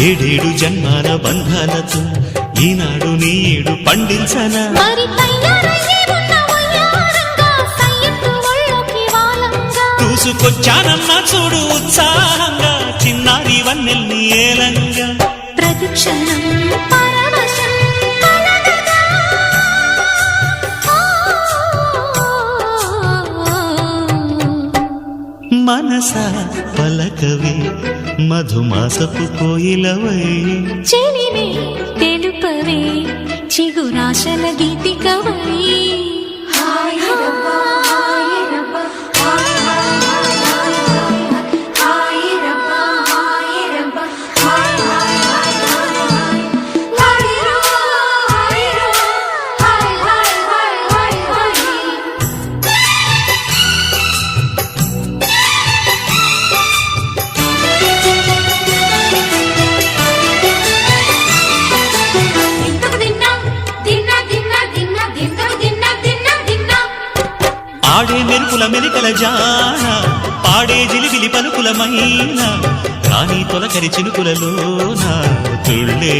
ఏడేడు జన్మాల బంధాలతో ఈనాడు నీడు పండించనా చూసుకొచ్చానన్నా చూడు ఉత్సాహంగా చిన్నారి వన్నెల్ని ఏలంగా ప్రతిక్షణం మనసా పలకవే మధుమాసపు కోయిలవై చెలిమే తెలుపవే చిగురాశల గీతికవై ఆడే మెరుపుల మెలికల జాన పాడే జిలిబిలి పలుకులమైన రాణి తొలకరి చినుకులలోన తుళ్ళే